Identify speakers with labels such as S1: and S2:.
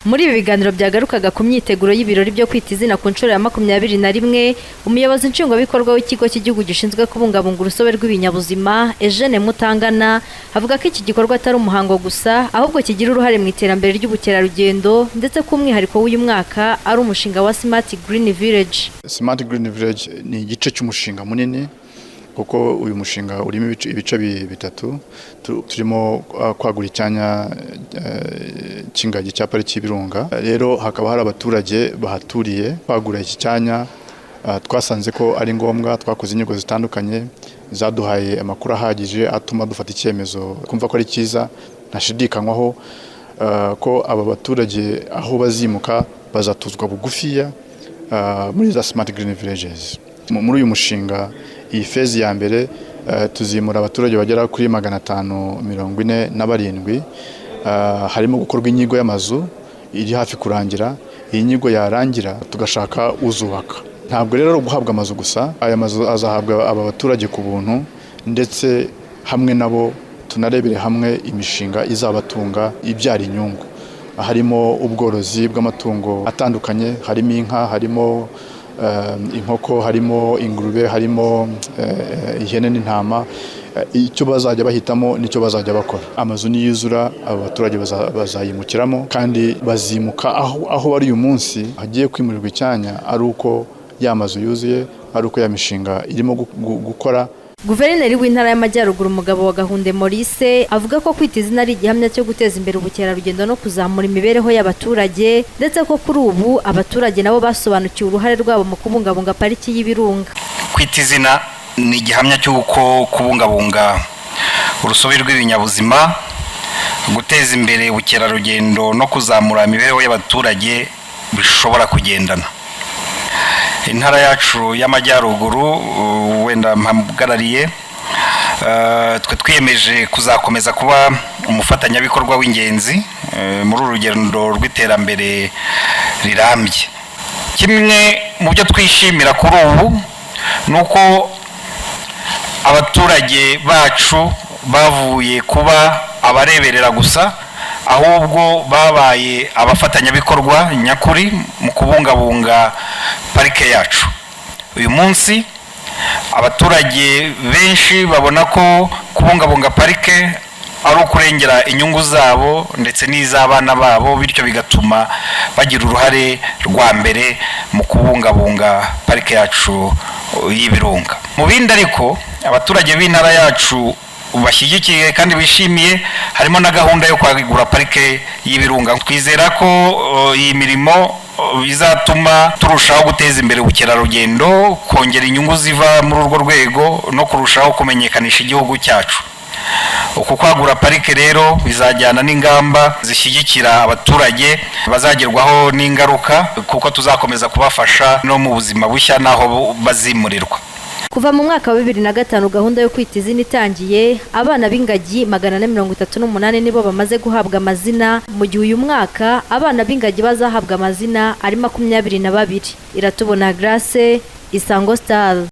S1: Muri ibi biganiro byagarukaga ku myiteguro y'ibirori byo kwita izina ku nshuro ya 21, umuyobozi nshingwabikorwa w'ikigo cy'igihugu gishinzwe kubungabunga urusobe rw'ibinyabuzima Eugene Mutangana avuga ko iki gikorwa atari umuhango gusa ahubwo kigira uruhare mu iterambere ry'ubukerarugendo ndetse ko umwihariko w'uyu mwaka ari umushinga wa Smart Green Village.
S2: Smart Green Village ni igice cy'umushinga munini kuko uyu mushinga urimo ibice bitatu. Turimo kwagura icyanya cy'ingagi cya pariki y'Ibirunga. Rero hakaba hari abaturage bahaturiye kwagura iki cyanya. Twasanze ko ari ngombwa, twakoze inyigo zitandukanye zaduhaye amakuru ahagije atuma dufata icyemezo kumva ko ari cyiza. Ntashidikanywaho ko aba baturage aho bazimuka bazatuzwa bugufiya muri za Smart Green Villages. Muri uyu mushinga iyi fezi ya mbere tuzimura abaturage bagera kuri 547. Harimo gukorwa inyigo y'amazu iri hafi kurangira. Iyi nyigo yarangira tugashaka uzubaka. Ntabwo rero guhabwa amazu gusa, aya mazu azahabwa aba baturage ku buntu ndetse hamwe nabo tunarebere hamwe imishinga izabatunga ibyara inyungu. Harimo ubworozi bw'amatungo atandukanye, harimo inka, harimo inkoko, harimo ingurube, harimo ihene n'intama. Icyo bazajya bahitamo nicyo bazajya bakora. Amazu niyuzura aba baturage bazayimukiramo kandi bazimuka aho bari uyu munsi hagiye kwimurirwa icyanya ari uko ya mazu yuzuye, ari uko ya mishinga irimo gukora.
S1: Guverineri w'Intara y'Amajyaruguru Mugabo wa Gahunde Maurice avuga ko kwita izina ari igihamya cyo guteza imbere ubukerarugendo no kuzamura imibereho y'abaturage ndetse ko kuri ubu abaturage nabo basobanukiwe uruhare rwabo mu kubungabunga pariki y'Ibirunga.
S3: Kwita izina ni igihamya cy'uko kubungabunga urusobe rw'ibinyabuzima, guteza imbere ubukerarugendo no kuzamura imibereho y'abaturage bishobora kugendana. Intara yacu y'Amajyaruguru wenda mpagarariye twe twiyemeje kuzakomeza kuba umufatanyabikorwa w'ingenzi muri urugendo rw'iterambere rirambye. Kimwe mu byo twishimira kuri ubu nuko abaturage bacu bavuye kuba abareberera gusa ahubwo babaye abafatanyabikorwa nyakuri mu kubungabunga parike yacu. Uyu munsi abaturage benshi babona ko kubungabunga parike ari ukurengera inyungu zabo ndetse n'iz'abana babo, bityo bigatuma bagira uruhare rwa mbere mu kubungabunga parike yacu y'Ibirunga. Mu bindi ariko abaturage b'intara yacu bashyigikiye kandi bishimiye harimo na gahunda yo kwagura parike y'Ibirunga. Twizera ko iyi mirimo bizatuma turushaho guteza imbere ubukerarugendo, kongera inyungu ziva muri urwo rwego no kurushaho kumenyekanisha igihugu cyacu. Uku kwagura parike rero bizajyana n'ingamba zishyigikira abaturage bazagerwaho n'ingaruka kuko tuzakomeza kubafasha no mu buzima bushya naho bazimurirwa.
S1: Kuva mu mwaka wa 2005 gahunda yo kwita izina itangiye, abana b'ingagi 438 nibo bamaze guhabwa amazina, mu gihe uyu mwaka abana b'ingagi bazahabwa amazina ari 22. Iratubona Grace, Isango Star.